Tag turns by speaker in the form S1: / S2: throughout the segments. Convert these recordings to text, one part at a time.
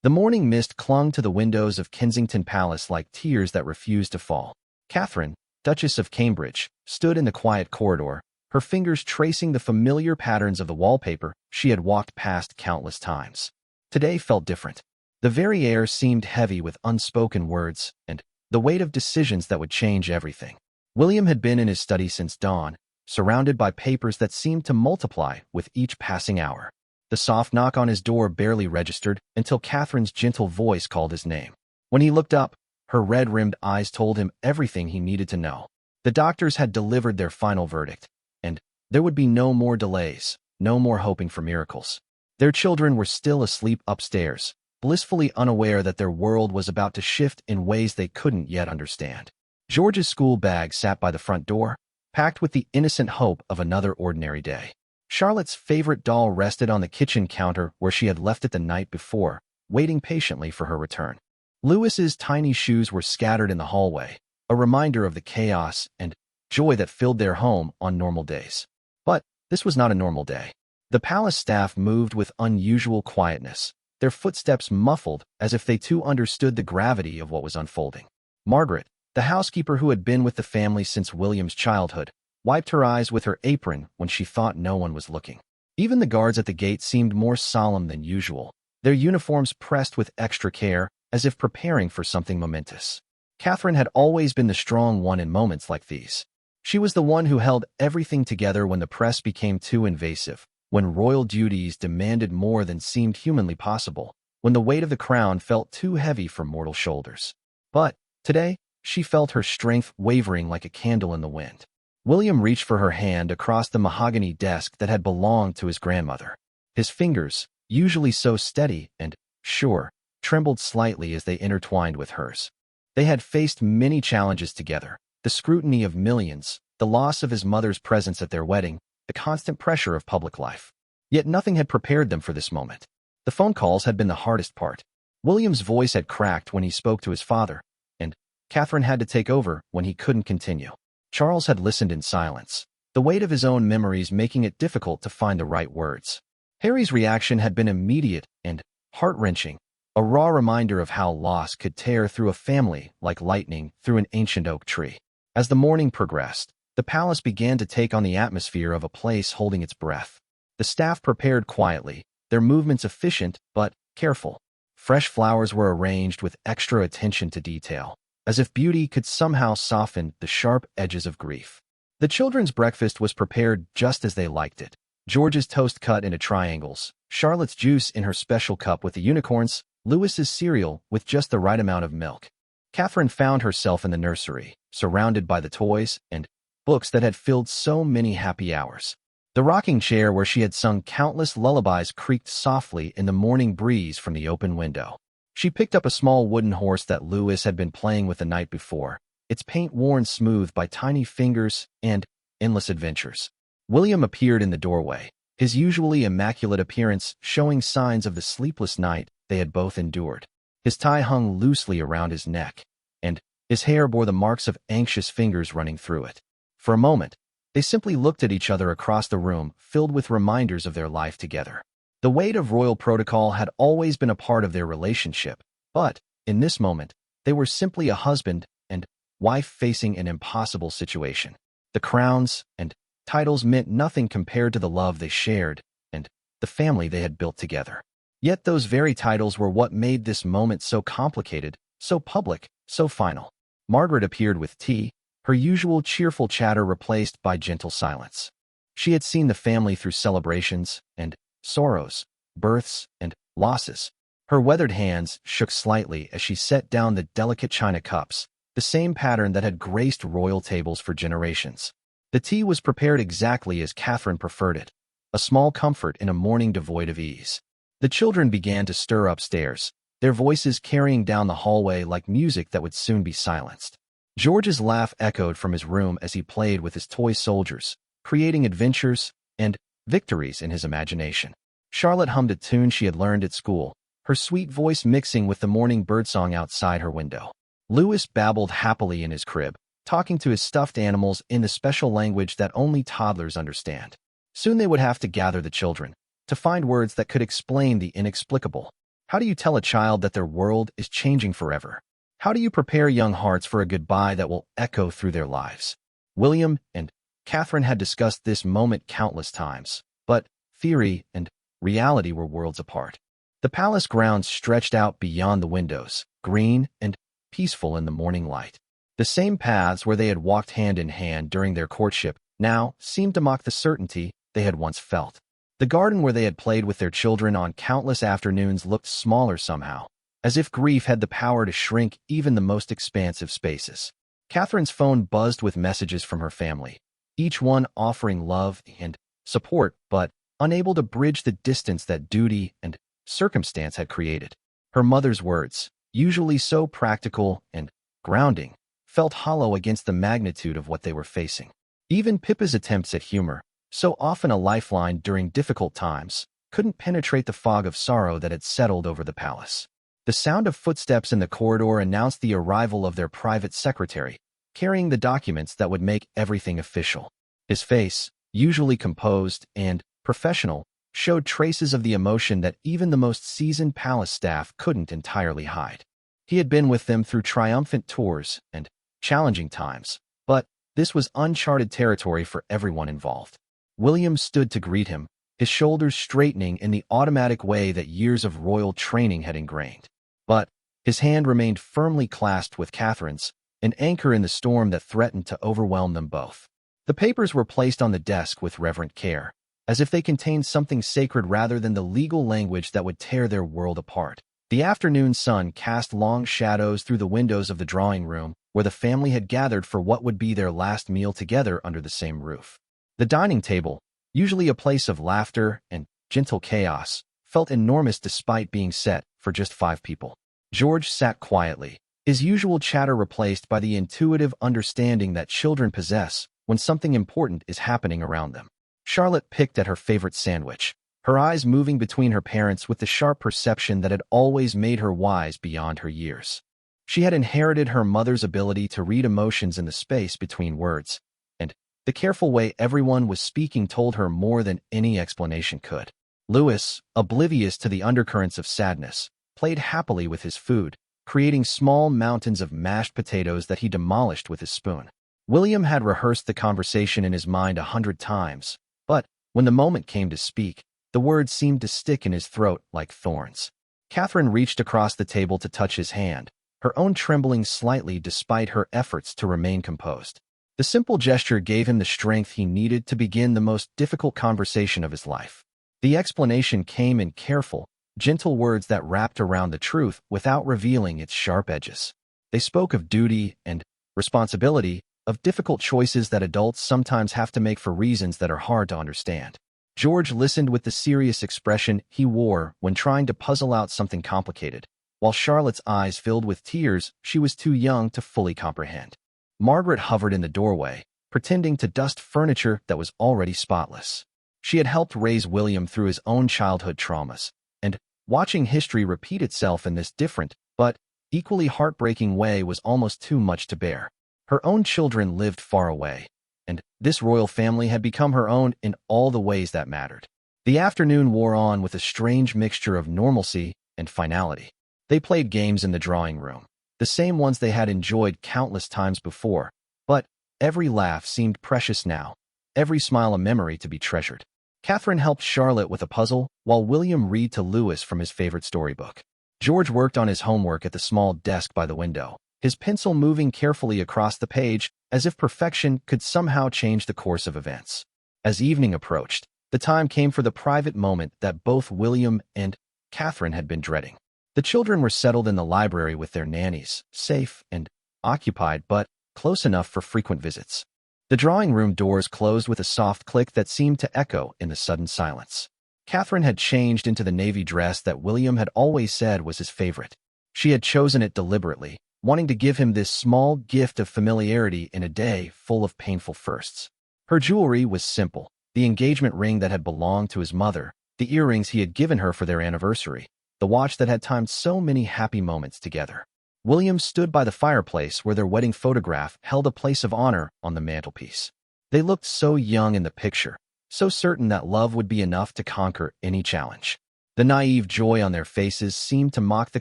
S1: The morning mist clung to the windows of Kensington Palace like tears that refused to fall. Catherine, Duchess of Cambridge, stood in the quiet corridor, her fingers tracing the familiar patterns of the wallpaper she had walked past countless times. Today felt different. The very air seemed heavy with unspoken words and the weight of decisions that would change everything. William had been in his study since dawn, surrounded by papers that seemed to multiply with each passing hour. The soft knock on his door barely registered until Catherine's gentle voice called his name. When he looked up, her red-rimmed eyes told him everything he needed to know. The doctors had delivered their final verdict, and there would be no more delays, no more hoping for miracles. Their children were still asleep upstairs, blissfully unaware that their world was about to shift in ways they couldn't yet understand. George's school bag sat by the front door, packed with the innocent hope of another ordinary day. Charlotte's favorite doll rested on the kitchen counter where she had left it the night before, waiting patiently for her return. Louis's tiny shoes were scattered in the hallway, a reminder of the chaos and joy that filled their home on normal days. But this was not a normal day. The palace staff moved with unusual quietness, their footsteps muffled as if they too understood the gravity of what was unfolding. Margaret, the housekeeper who had been with the family since William's childhood, wiped her eyes with her apron when she thought no one was looking. Even the guards at the gate seemed more solemn than usual, their uniforms pressed with extra care, as if preparing for something momentous. Catherine had always been the strong one in moments like these. She was the one who held everything together when the press became too invasive, when royal duties demanded more than seemed humanly possible, when the weight of the crown felt too heavy for mortal shoulders. But today, she felt her strength wavering like a candle in the wind. William reached for her hand across the mahogany desk that had belonged to his grandmother. His fingers, usually so steady and sure, trembled slightly as they intertwined with hers. They had faced many challenges together, the scrutiny of millions, the loss of his mother's presence at their wedding, the constant pressure of public life. Yet nothing had prepared them for this moment. The phone calls had been the hardest part. William's voice had cracked when he spoke to his father, and Catherine had to take over when he couldn't continue. Charles had listened in silence, the weight of his own memories making it difficult to find the right words. Harry's reaction had been immediate and heart-wrenching, a raw reminder of how loss could tear through a family like lightning through an ancient oak tree. As the morning progressed, the palace began to take on the atmosphere of a place holding its breath. The staff prepared quietly, their movements efficient but careful. Fresh flowers were arranged with extra attention to detail, as if beauty could somehow soften the sharp edges of grief. The children's breakfast was prepared just as they liked it. George's toast cut into triangles, Charlotte's juice in her special cup with the unicorns, Louis's cereal with just the right amount of milk. Catherine found herself in the nursery, surrounded by the toys and books that had filled so many happy hours. The rocking chair where she had sung countless lullabies creaked softly in the morning breeze from the open window. She picked up a small wooden horse that Louis had been playing with the night before, its paint worn smooth by tiny fingers and endless adventures. William appeared in the doorway, his usually immaculate appearance showing signs of the sleepless night they had both endured. His tie hung loosely around his neck, and his hair bore the marks of anxious fingers running through it. For a moment, they simply looked at each other across the room, filled with reminders of their life together. The weight of royal protocol had always been a part of their relationship, but, in this moment, they were simply a husband and wife facing an impossible situation. The crowns and titles meant nothing compared to the love they shared and the family they had built together. Yet those very titles were what made this moment so complicated, so public, so final. Margaret appeared with tea, her usual cheerful chatter replaced by gentle silence. She had seen the family through celebrations and sorrows, births and losses. Her weathered hands shook slightly as she set down the delicate china cups, the same pattern that had graced royal tables for generations. The tea was prepared exactly as Catherine preferred it, a small comfort in a morning devoid of ease. The children began to stir upstairs, their voices carrying down the hallway like music that would soon be silenced. George's laugh echoed from his room as he played with his toy soldiers, creating adventures and victories in his imagination. Charlotte hummed a tune she had learned at school, her sweet voice mixing with the morning birdsong outside her window. Louis babbled happily in his crib, talking to his stuffed animals in the special language that only toddlers understand. Soon they would have to gather the children, to find words that could explain the inexplicable. How do you tell a child that their world is changing forever? How do you prepare young hearts for a goodbye that will echo through their lives? William and Catherine had discussed this moment countless times, but theory and reality were worlds apart. The palace grounds stretched out beyond the windows, green and peaceful in the morning light. The same paths where they had walked hand in hand during their courtship now seemed to mock the certainty they had once felt. The garden where they had played with their children on countless afternoons looked smaller somehow, as if grief had the power to shrink even the most expansive spaces. Catherine's phone buzzed with messages from her family, each one offering love and support, but unable to bridge the distance that duty and circumstance had created. Her mother's words, usually so practical and grounding, felt hollow against the magnitude of what they were facing. Even Pippa's attempts at humor, so often a lifeline during difficult times, couldn't penetrate the fog of sorrow that had settled over the palace. The sound of footsteps in the corridor announced the arrival of their private secretary, carrying the documents that would make everything official. His face, usually composed and professional, showed traces of the emotion that even the most seasoned palace staff couldn't entirely hide. He had been with them through triumphant tours and challenging times, but this was uncharted territory for everyone involved. William stood to greet him, his shoulders straightening in the automatic way that years of royal training had ingrained. But his hand remained firmly clasped with Catherine's, an anchor in the storm that threatened to overwhelm them both. The papers were placed on the desk with reverent care, as if they contained something sacred rather than the legal language that would tear their world apart. The afternoon sun cast long shadows through the windows of the drawing room, where the family had gathered for what would be their last meal together under the same roof. The dining table, usually a place of laughter and gentle chaos, felt enormous despite being set for just 5 people. George sat quietly, his usual chatter replaced by the intuitive understanding that children possess when something important is happening around them. Charlotte picked at her favorite sandwich, her eyes moving between her parents with the sharp perception that had always made her wise beyond her years. She had inherited her mother's ability to read emotions in the space between words, and the careful way everyone was speaking told her more than any explanation could. Louis, oblivious to the undercurrents of sadness, played happily with his food, creating small mountains of mashed potatoes that he demolished with his spoon. William had rehearsed the conversation in his mind 100 times, but when the moment came to speak, the words seemed to stick in his throat like thorns. Catherine reached across the table to touch his hand, her own trembling slightly despite her efforts to remain composed. The simple gesture gave him the strength he needed to begin the most difficult conversation of his life. The explanation came in careful, gentle words that wrapped around the truth without revealing its sharp edges. They spoke of duty and responsibility, of difficult choices that adults sometimes have to make for reasons that are hard to understand. George listened with the serious expression he wore when trying to puzzle out something complicated, while Charlotte's eyes filled with tears she was too young to fully comprehend. Margaret hovered in the doorway, pretending to dust furniture that was already spotless. She had helped raise William through his own childhood traumas, and watching history repeat itself in this different, but equally heartbreaking way was almost too much to bear. Her own children lived far away, and this royal family had become her own in all the ways that mattered. The afternoon wore on with a strange mixture of normalcy and finality. They played games in the drawing room, the same ones they had enjoyed countless times before, but every laugh seemed precious now, every smile a memory to be treasured. Catherine helped Charlotte with a puzzle, while William read to Louis from his favorite storybook. George worked on his homework at the small desk by the window, his pencil moving carefully across the page as if perfection could somehow change the course of events. As evening approached, the time came for the private moment that both William and Catherine had been dreading. The children were settled in the library with their nannies, safe and occupied but close enough for frequent visits. The drawing room doors closed with a soft click that seemed to echo in the sudden silence. Catherine had changed into the navy dress that William had always said was his favorite. She had chosen it deliberately, wanting to give him this small gift of familiarity in a day full of painful firsts. Her jewelry was simple, the engagement ring that had belonged to his mother, the earrings he had given her for their anniversary, the watch that had timed so many happy moments together. William stood by the fireplace where their wedding photograph held a place of honor on the mantelpiece. They looked so young in the picture, so certain that love would be enough to conquer any challenge. The naive joy on their faces seemed to mock the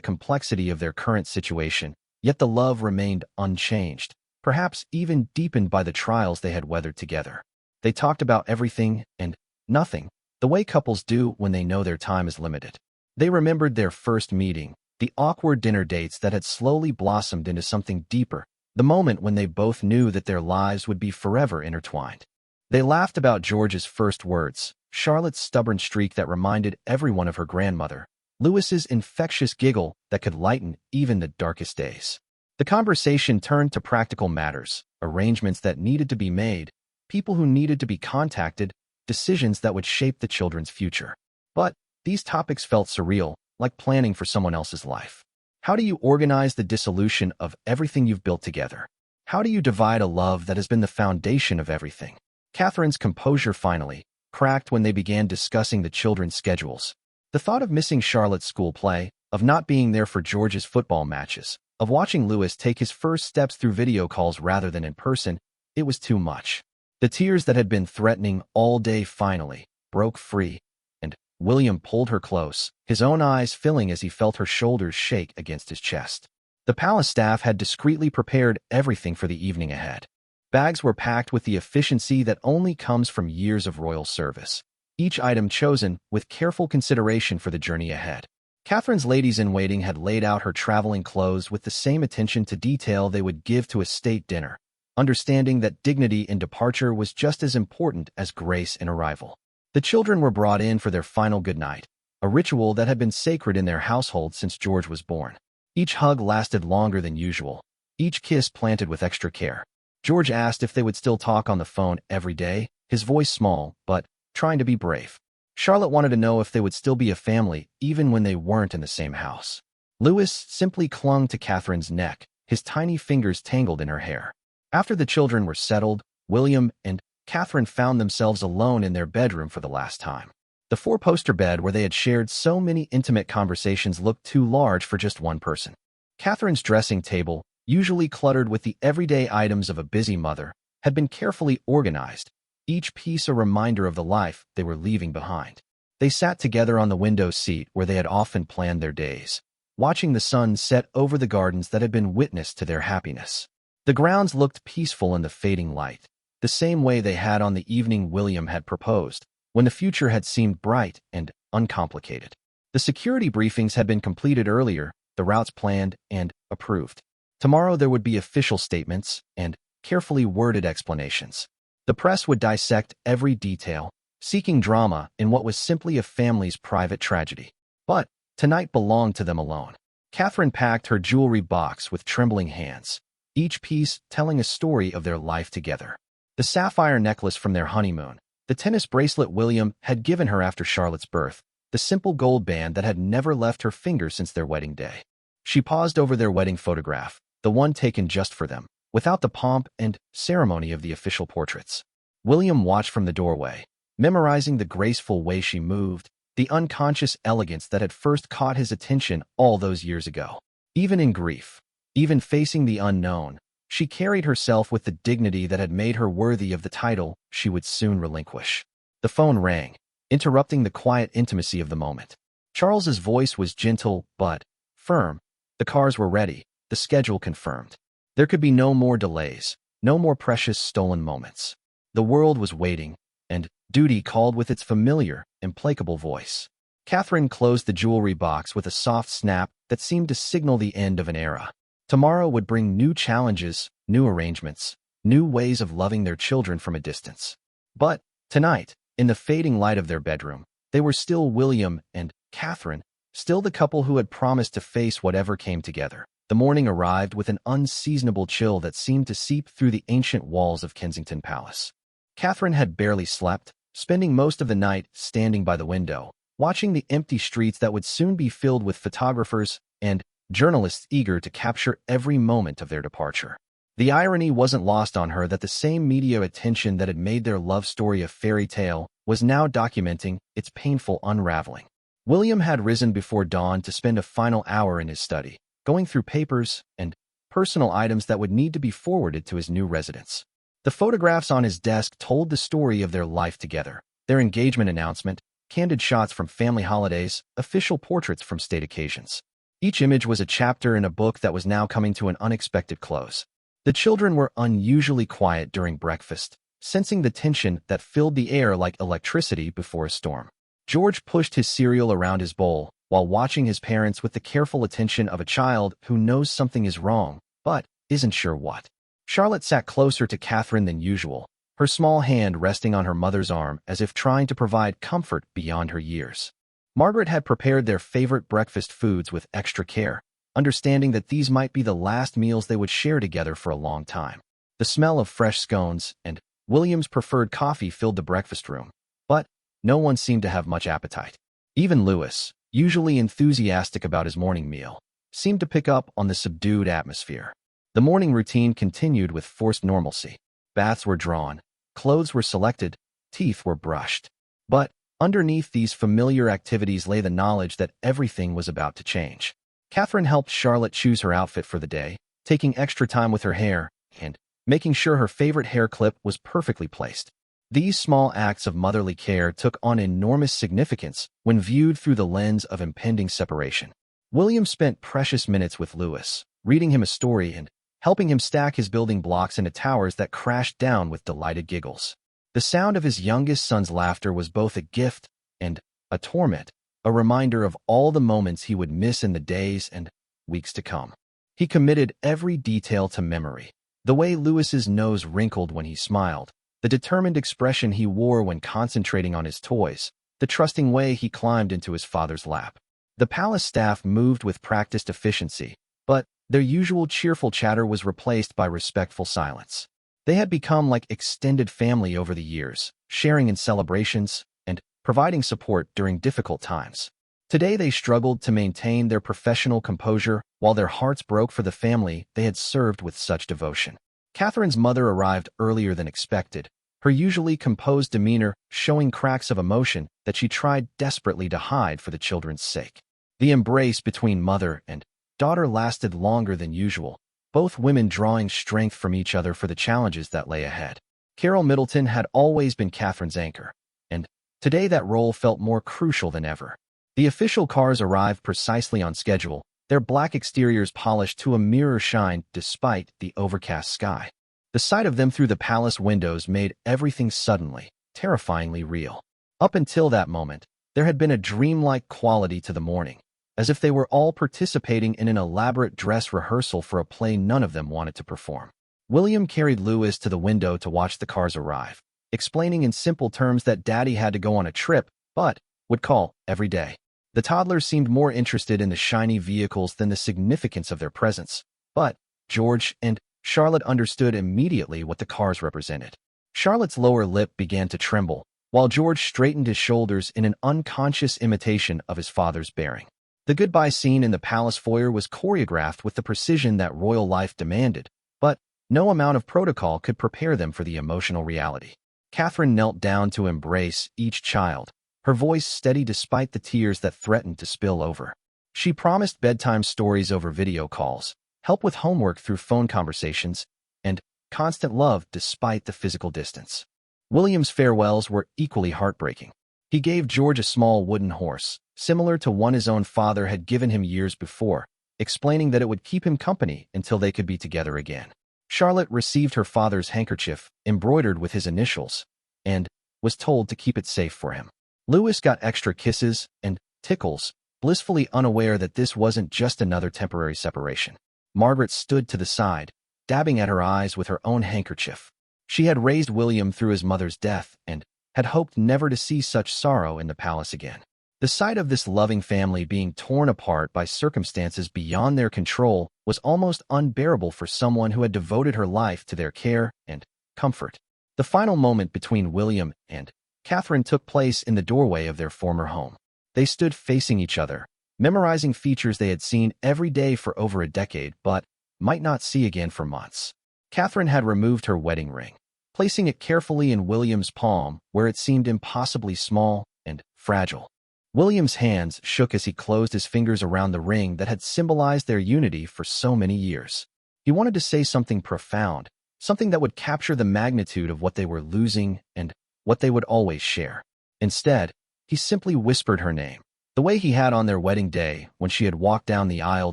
S1: complexity of their current situation, yet the love remained unchanged, perhaps even deepened by the trials they had weathered together. They talked about everything and nothing, the way couples do when they know their time is limited. They remembered their first meeting, the awkward dinner dates that had slowly blossomed into something deeper, the moment when they both knew that their lives would be forever intertwined. They laughed about George's first words, Charlotte's stubborn streak that reminded everyone of her grandmother, Louis's infectious giggle that could lighten even the darkest days. The conversation turned to practical matters, arrangements that needed to be made, people who needed to be contacted, decisions that would shape the children's future. But these topics felt surreal, like planning for someone else's life. How do you organize the dissolution of everything you've built together? How do you divide a love that has been the foundation of everything? Catherine's composure finally cracked when they began discussing the children's schedules. The thought of missing Charlotte's school play, of not being there for George's football matches, of watching Louis take his first steps through video calls rather than in person, it was too much. The tears that had been threatening all day finally broke free, and William pulled her close, his own eyes filling as he felt her shoulders shake against his chest. The palace staff had discreetly prepared everything for the evening ahead. Bags were packed with the efficiency that only comes from years of royal service, each item chosen with careful consideration for the journey ahead. Catherine's ladies-in-waiting had laid out her traveling clothes with the same attention to detail they would give to a state dinner, understanding that dignity in departure was just as important as grace in arrival. The children were brought in for their final goodnight, a ritual that had been sacred in their household since George was born. Each hug lasted longer than usual, each kiss planted with extra care. George asked if they would still talk on the phone every day, his voice small, but trying to be brave. Charlotte wanted to know if they would still be a family, even when they weren't in the same house. Louis simply clung to Catherine's neck, his tiny fingers tangled in her hair. After the children were settled, William and Catherine found themselves alone in their bedroom for the last time. The four-poster bed where they had shared so many intimate conversations looked too large for just one person. Catherine's dressing table, usually cluttered with the everyday items of a busy mother, had been carefully organized, each piece a reminder of the life they were leaving behind. They sat together on the window seat where they had often planned their days, watching the sun set over the gardens that had been witness to their happiness. The grounds looked peaceful in the fading light, the same way they had on the evening William had proposed, when the future had seemed bright and uncomplicated. The security briefings had been completed earlier, the routes planned and approved. Tomorrow there would be official statements and carefully worded explanations. The press would dissect every detail, seeking drama in what was simply a family's private tragedy. But tonight belonged to them alone. Catherine packed her jewelry box with trembling hands, each piece telling a story of their life together. The sapphire necklace from their honeymoon, the tennis bracelet William had given her after Charlotte's birth, the simple gold band that had never left her finger since their wedding day. She paused over their wedding photograph, the one taken just for them, without the pomp and ceremony of the official portraits. William watched from the doorway, memorizing the graceful way she moved, the unconscious elegance that had first caught his attention all those years ago. Even in grief, even facing the unknown, she carried herself with the dignity that had made her worthy of the title she would soon relinquish. The phone rang, interrupting the quiet intimacy of the moment. Charles's voice was gentle but firm. The cars were ready, the schedule confirmed. There could be no more delays, no more precious stolen moments. The world was waiting, and duty called with its familiar, implacable voice. Catherine closed the jewelry box with a soft snap that seemed to signal the end of an era. Tomorrow would bring new challenges, new arrangements, new ways of loving their children from a distance. But tonight, in the fading light of their bedroom, they were still William and Catherine, still the couple who had promised to face whatever came together. The morning arrived with an unseasonable chill that seemed to seep through the ancient walls of Kensington Palace. Catherine had barely slept, spending most of the night standing by the window, watching the empty streets that would soon be filled with photographers and journalists eager to capture every moment of their departure. The irony wasn't lost on her that the same media attention that had made their love story a fairy tale was now documenting its painful unraveling. William had risen before dawn to spend a final hour in his study, going through papers and personal items that would need to be forwarded to his new residence. The photographs on his desk told the story of their life together, their engagement announcement, candid shots from family holidays, official portraits from state occasions. Each image was a chapter in a book that was now coming to an unexpected close. The children were unusually quiet during breakfast, sensing the tension that filled the air like electricity before a storm. George pushed his cereal around his bowl, while watching his parents with the careful attention of a child who knows something is wrong, but isn't sure what. Charlotte sat closer to Catherine than usual, her small hand resting on her mother's arm as if trying to provide comfort beyond her years. Margaret had prepared their favorite breakfast foods with extra care, understanding that these might be the last meals they would share together for a long time. The smell of fresh scones and William's preferred coffee filled the breakfast room, but no one seemed to have much appetite. Even Louis, usually enthusiastic about his morning meal, seemed to pick up on the subdued atmosphere. The morning routine continued with forced normalcy. Baths were drawn, clothes were selected, teeth were brushed. But underneath these familiar activities lay the knowledge that everything was about to change. Catherine helped Charlotte choose her outfit for the day, taking extra time with her hair and making sure her favorite hair clip was perfectly placed. These small acts of motherly care took on enormous significance when viewed through the lens of impending separation. William spent precious minutes with Louis, reading him a story and helping him stack his building blocks into towers that crashed down with delighted giggles. The sound of his youngest son's laughter was both a gift and a torment, a reminder of all the moments he would miss in the days and weeks to come. He committed every detail to memory. The way Louis's nose wrinkled when he smiled, the determined expression he wore when concentrating on his toys, the trusting way he climbed into his father's lap. The palace staff moved with practiced efficiency, but their usual cheerful chatter was replaced by respectful silence. They had become like extended family over the years, sharing in celebrations and providing support during difficult times. Today they struggled to maintain their professional composure while their hearts broke for the family they had served with such devotion. Catherine's mother arrived earlier than expected, her usually composed demeanor showing cracks of emotion that she tried desperately to hide for the children's sake. The embrace between mother and daughter lasted longer than usual, both women drawing strength from each other for the challenges that lay ahead. Carol Middleton had always been Catherine's anchor, and today that role felt more crucial than ever. The official cars arrived precisely on schedule, their black exteriors polished to a mirror shine despite the overcast sky. The sight of them through the palace windows made everything suddenly, terrifyingly real. Up until that moment, there had been a dreamlike quality to the morning, as if they were all participating in an elaborate dress rehearsal for a play none of them wanted to perform. William carried Louis to the window to watch the cars arrive, explaining in simple terms that Daddy had to go on a trip, but would call every day. The toddlers seemed more interested in the shiny vehicles than the significance of their presence, but George and Charlotte understood immediately what the cars represented. Charlotte's lower lip began to tremble, while George straightened his shoulders in an unconscious imitation of his father's bearing. The goodbye scene in the palace foyer was choreographed with the precision that royal life demanded, but no amount of protocol could prepare them for the emotional reality. Catherine knelt down to embrace each child, her voice steady despite the tears that threatened to spill over. She promised bedtime stories over video calls, help with homework through phone conversations, and constant love despite the physical distance. William's farewells were equally heartbreaking. He gave George a small wooden horse, similar to one his own father had given him years before, explaining that it would keep him company until they could be together again. Charlotte received her father's handkerchief, embroidered with his initials, and was told to keep it safe for him. Louis got extra kisses and tickles, blissfully unaware that this wasn't just another temporary separation. Margaret stood to the side, dabbing at her eyes with her own handkerchief. She had raised William through his mother's death and had hoped never to see such sorrow in the palace again. The sight of this loving family being torn apart by circumstances beyond their control was almost unbearable for someone who had devoted her life to their care and comfort. The final moment between William and Catherine took place in the doorway of their former home. They stood facing each other, memorizing features they had seen every day for over a decade but might not see again for months. Catherine had removed her wedding ring, placing it carefully in William's palm where it seemed impossibly small and fragile. William's hands shook as he closed his fingers around the ring that had symbolized their unity for so many years. He wanted to say something profound, something that would capture the magnitude of what they were losing and what they would always share. Instead, He simply whispered her name, the way he had on their wedding day when she had walked down the aisle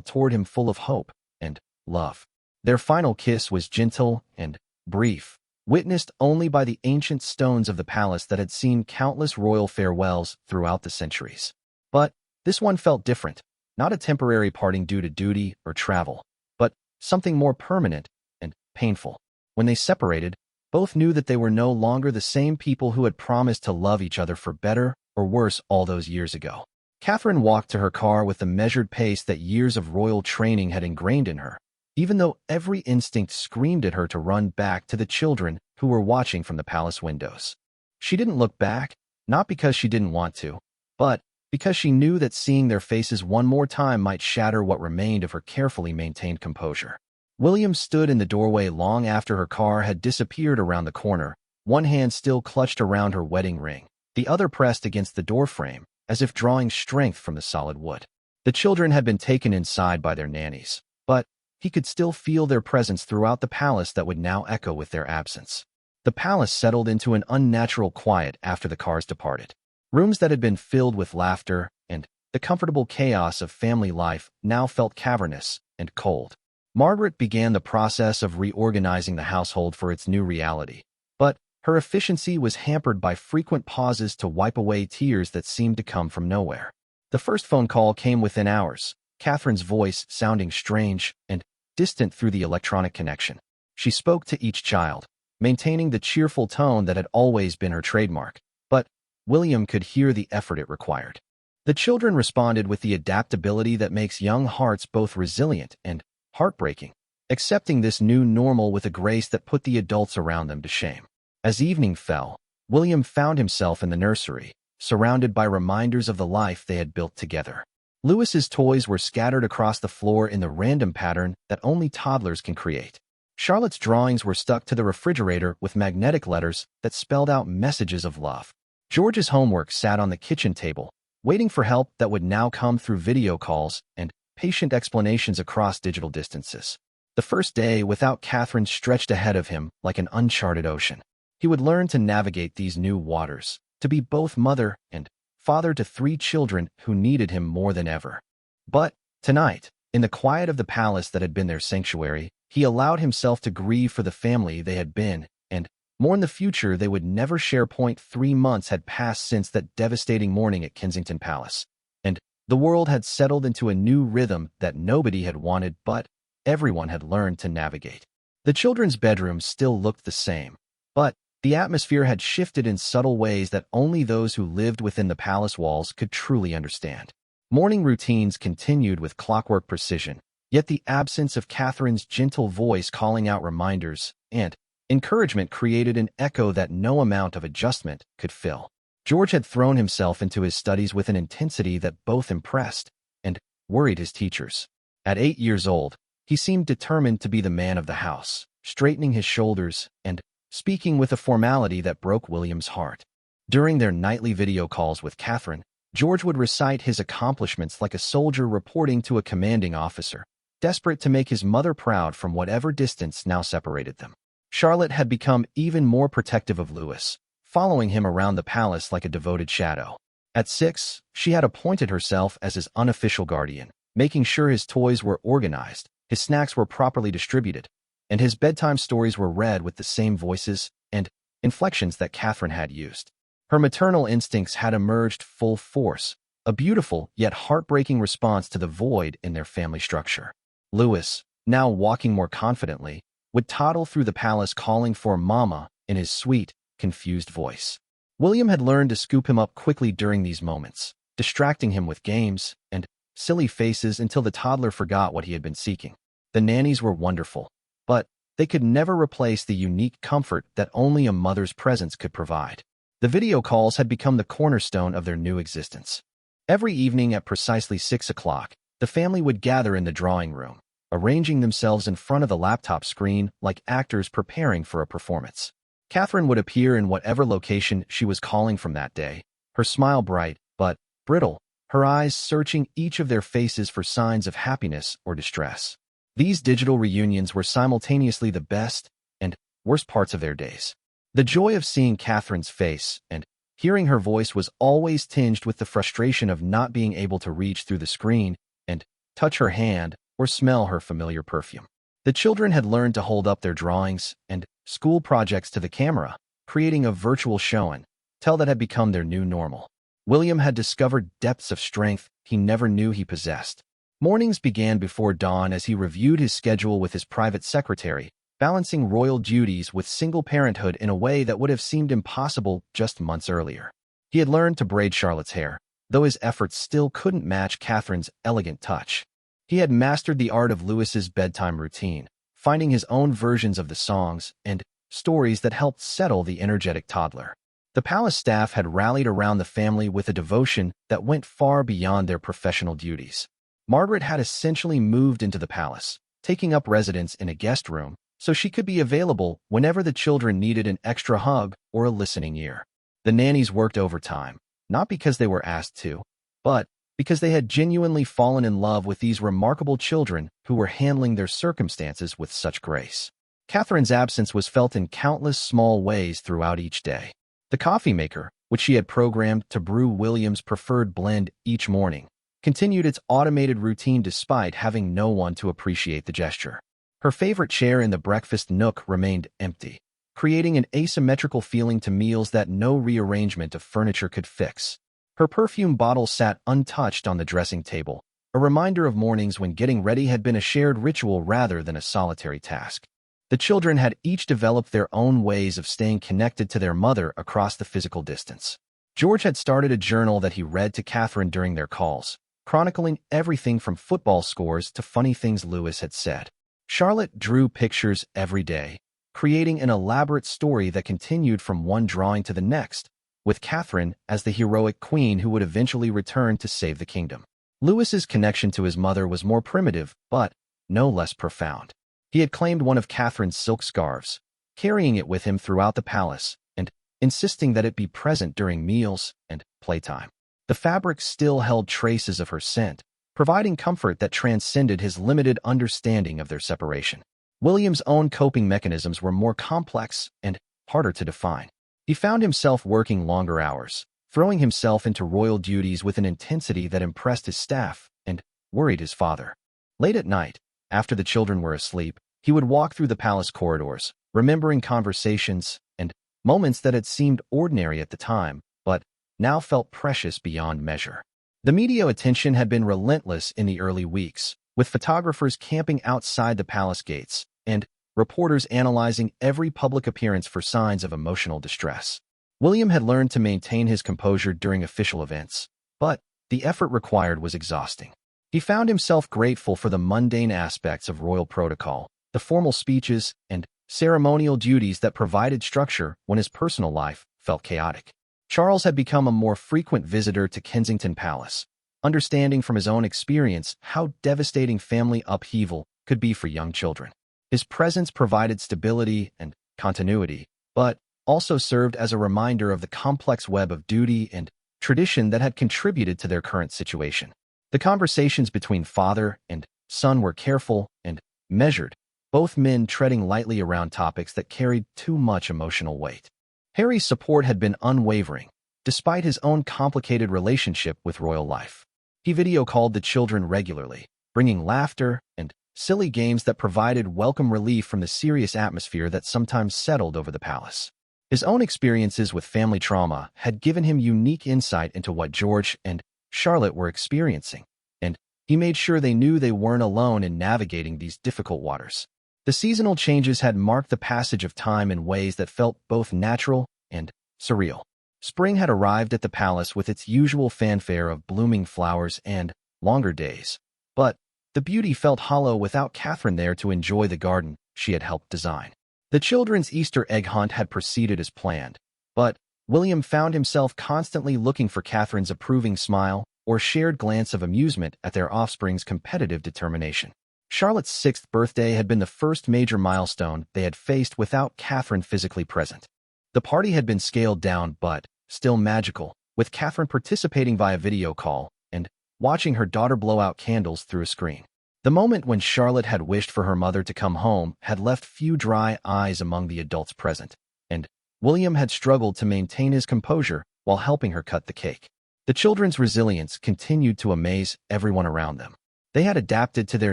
S1: toward him full of hope and love. Their final kiss was gentle and brief, witnessed only by the ancient stones of the palace that had seen countless royal farewells throughout the centuries. But this one felt different, not a temporary parting due to duty or travel, but something more permanent and painful. When they separated, both knew that they were no longer the same people who had promised to love each other for better or worse all those years ago. Catherine walked to her car with the measured pace that years of royal training had ingrained in her, even though every instinct screamed at her to run back to the children who were watching from the palace windows. She didn't look back, not because she didn't want to, but because she knew that seeing their faces one more time might shatter what remained of her carefully maintained composure. William stood in the doorway long after her car had disappeared around the corner, one hand still clutched around her wedding ring, the other pressed against the doorframe, as if drawing strength from the solid wood. The children had been taken inside by their nannies, but he could still feel their presence throughout the palace that would now echo with their absence. The palace settled into an unnatural quiet after the cars departed. Rooms that had been filled with laughter and the comfortable chaos of family life now felt cavernous and cold. Margaret began the process of reorganizing the household for its new reality, but her efficiency was hampered by frequent pauses to wipe away tears that seemed to come from nowhere. The first phone call came within hours, Catherine's voice sounding strange and distant through the electronic connection. She spoke to each child, maintaining the cheerful tone that had always been her trademark, but William could hear the effort it required. The children responded with the adaptability that makes young hearts both resilient and heartbreaking, accepting this new normal with a grace that put the adults around them to shame. As evening fell, William found himself in the nursery, surrounded by reminders of the life they had built together. Louis's toys were scattered across the floor in the random pattern that only toddlers can create. Charlotte's drawings were stuck to the refrigerator with magnetic letters that spelled out messages of love. George's homework sat on the kitchen table, waiting for help that would now come through video calls and patient explanations across digital distances. The first day without Catherine stretched ahead of him like an uncharted ocean. He would learn to navigate these new waters, to be both mother and father to 3 children who needed him more than ever. But tonight, in the quiet of the palace that had been their sanctuary, he allowed himself to grieve for the family they had been and mourn the future they would never share. 3 months had passed since that devastating morning at Kensington Palace, and the world had settled into a new rhythm that nobody had wanted but everyone had learned to navigate. The children's bedrooms still looked the same, but the atmosphere had shifted in subtle ways that only those who lived within the palace walls could truly understand. Morning routines continued with clockwork precision, yet the absence of Catherine's gentle voice calling out reminders and encouragement created an echo that no amount of adjustment could fill. George had thrown himself into his studies with an intensity that both impressed and worried his teachers. At 8 years old, he seemed determined to be the man of the house, straightening his shoulders and speaking with a formality that broke William's heart. During their nightly video calls with Catherine, George would recite his accomplishments like a soldier reporting to a commanding officer, desperate to make his mother proud from whatever distance now separated them. Charlotte had become even more protective of Louis, following him around the palace like a devoted shadow. At 6, she had appointed herself as his unofficial guardian, making sure his toys were organized, his snacks were properly distributed, and his bedtime stories were read with the same voices and inflections that Catherine had used. Her maternal instincts had emerged full force, a beautiful yet heartbreaking response to the void in their family structure. Louis, now walking more confidently, would toddle through the palace calling for Mama in his sweet, confused voice. William had learned to scoop him up quickly during these moments, distracting him with games and silly faces until the toddler forgot what he had been seeking. The nannies were wonderful, but they could never replace the unique comfort that only a mother's presence could provide. The video calls had become the cornerstone of their new existence. Every evening at precisely 6 o'clock, the family would gather in the drawing room, arranging themselves in front of the laptop screen like actors preparing for a performance. Catherine would appear in whatever location she was calling from that day, her smile bright but brittle, her eyes searching each of their faces for signs of happiness or distress. These digital reunions were simultaneously the best and worst parts of their days. The joy of seeing Catherine's face and Hearing her voice was always tinged with the frustration of not being able to reach through the screen and touch her hand or smell her familiar perfume. The children had learned to hold up their drawings and school projects to the camera, creating a virtual show and tell that had become their new normal. William had discovered depths of strength he never knew he possessed. Mornings began before dawn as he reviewed his schedule with his private secretary, balancing royal duties with single parenthood in a way that would have seemed impossible just months earlier. He had learned to braid Charlotte's hair, though his efforts still couldn't match Catherine's elegant touch. He had mastered the art of Louis's bedtime routine, finding his own versions of the songs and stories that helped settle the energetic toddler. The palace staff had rallied around the family with a devotion that went far beyond their professional duties. Margaret had essentially moved into the palace, taking up residence in a guest room, so she could be available whenever the children needed an extra hug or a listening ear. The nannies worked overtime, not because they were asked to, but because they had genuinely fallen in love with these remarkable children who were handling their circumstances with such grace. Catherine's absence was felt in countless small ways throughout each day. The coffee maker, which she had programmed to brew William's preferred blend each morning, continued its automated routine despite having no one to appreciate the gesture. Her favorite chair in the breakfast nook remained empty, creating an asymmetrical feeling to meals that no rearrangement of furniture could fix. Her perfume bottle sat untouched on the dressing table, a reminder of mornings when getting ready had been a shared ritual rather than a solitary task. The children had each developed their own ways of staying connected to their mother across the physical distance. George had started a journal that he read to Catherine during their calls, chronicling everything from football scores to funny things Louis had said. Charlotte drew pictures every day, creating an elaborate story that continued from one drawing to the next, with Catherine as the heroic queen who would eventually return to save the kingdom. Louis's connection to his mother was more primitive, but no less profound. He had claimed one of Catherine's silk scarves, carrying it with him throughout the palace, and insisting that it be present during meals and playtime. The fabric still held traces of her scent, providing comfort that transcended his limited understanding of their separation. William's own coping mechanisms were more complex and harder to define. He found himself working longer hours, throwing himself into royal duties with an intensity that impressed his staff and worried his father. Late at night, after the children were asleep, he would walk through the palace corridors, remembering conversations and moments that had seemed ordinary at the time, but now felt precious beyond measure. The media attention had been relentless in the early weeks, with photographers camping outside the palace gates and reporters analyzing every public appearance for signs of emotional distress. William had learned to maintain his composure during official events, but the effort required was exhausting. He found himself grateful for the mundane aspects of royal protocol, the formal speeches and ceremonial duties that provided structure when his personal life felt chaotic. Charles had become a more frequent visitor to Kensington Palace, understanding from his own experience how devastating family upheaval could be for young children. His presence provided stability and continuity, but also served as a reminder of the complex web of duty and tradition that had contributed to their current situation. The conversations between father and son were careful and measured, both men treading lightly around topics that carried too much emotional weight. Harry's support had been unwavering, despite his own complicated relationship with royal life. He video-called the children regularly, bringing laughter and silly games that provided welcome relief from the serious atmosphere that sometimes settled over the palace. His own experiences with family trauma had given him unique insight into what George and Charlotte were experiencing, and he made sure they knew they weren't alone in navigating these difficult waters. The seasonal changes had marked the passage of time in ways that felt both natural and surreal. Spring had arrived at the palace with its usual fanfare of blooming flowers and longer days, but the beauty felt hollow without Catherine there to enjoy the garden she had helped design. The children's Easter egg hunt had proceeded as planned, but William found himself constantly looking for Catherine's approving smile or shared glance of amusement at their offspring's competitive determination. Charlotte's 6th birthday had been the first major milestone they had faced without Catherine physically present. The party had been scaled down but still magical, with Catherine participating via video call and watching her daughter blow out candles through a screen. The moment when Charlotte had wished for her mother to come home had left few dry eyes among the adults present, and William had struggled to maintain his composure while helping her cut the cake. The children's resilience continued to amaze everyone around them. They had adapted to their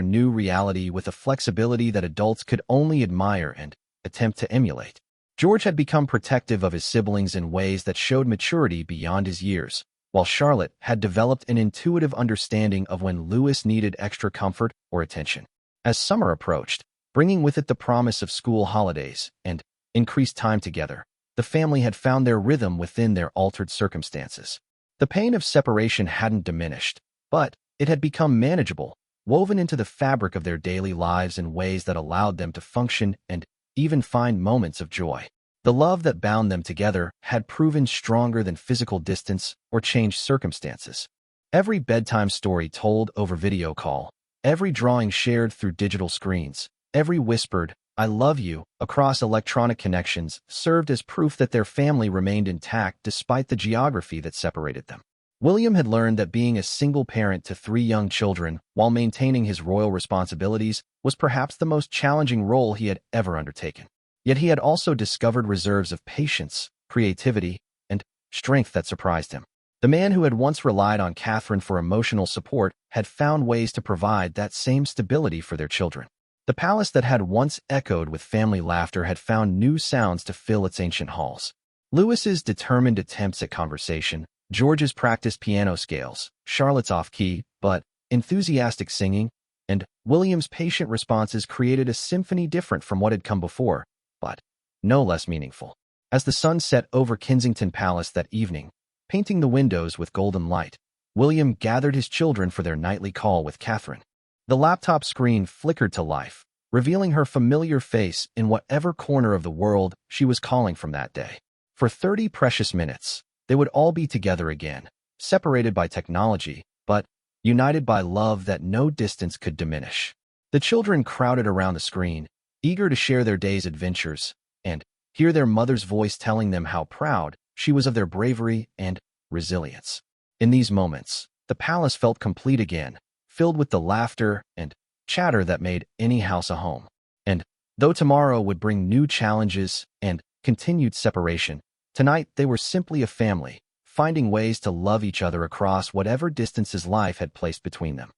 S1: new reality with a flexibility that adults could only admire and attempt to emulate. George had become protective of his siblings in ways that showed maturity beyond his years, while Charlotte had developed an intuitive understanding of when Louis needed extra comfort or attention. As summer approached, bringing with it the promise of school holidays and increased time together, the family had found their rhythm within their altered circumstances. The pain of separation hadn't diminished, but it had become manageable, woven into the fabric of their daily lives in ways that allowed them to function and even find moments of joy. The love that bound them together had proven stronger than physical distance or changed circumstances. Every bedtime story told over video call, every drawing shared through digital screens, every whispered, "I love you," across electronic connections served as proof that their family remained intact despite the geography that separated them. William had learned that being a single parent to 3 young children while maintaining his royal responsibilities was perhaps the most challenging role he had ever undertaken. Yet he had also discovered reserves of patience, creativity, and strength that surprised him. The man who had once relied on Catherine for emotional support had found ways to provide that same stability for their children. The palace that had once echoed with family laughter had found new sounds to fill its ancient halls. Louis's determined attempts at conversation, George's practiced piano scales, Charlotte's off-key but enthusiastic singing, and William's patient responses created a symphony different from what had come before, but no less meaningful. As the sun set over Kensington Palace that evening, painting the windows with golden light, William gathered his children for their nightly call with Catherine. The laptop screen flickered to life, revealing her familiar face in whatever corner of the world she was calling from that day. For 30 precious minutes, they would all be together again, separated by technology, but united by love that no distance could diminish. The children crowded around the screen, eager to share their day's adventures, and hear their mother's voice telling them how proud she was of their bravery and resilience. In these moments, the palace felt complete again, filled with the laughter and chatter that made any house a home. And though tomorrow would bring new challenges and continued separation, tonight they were simply a family, finding ways to love each other across whatever distances life had placed between them.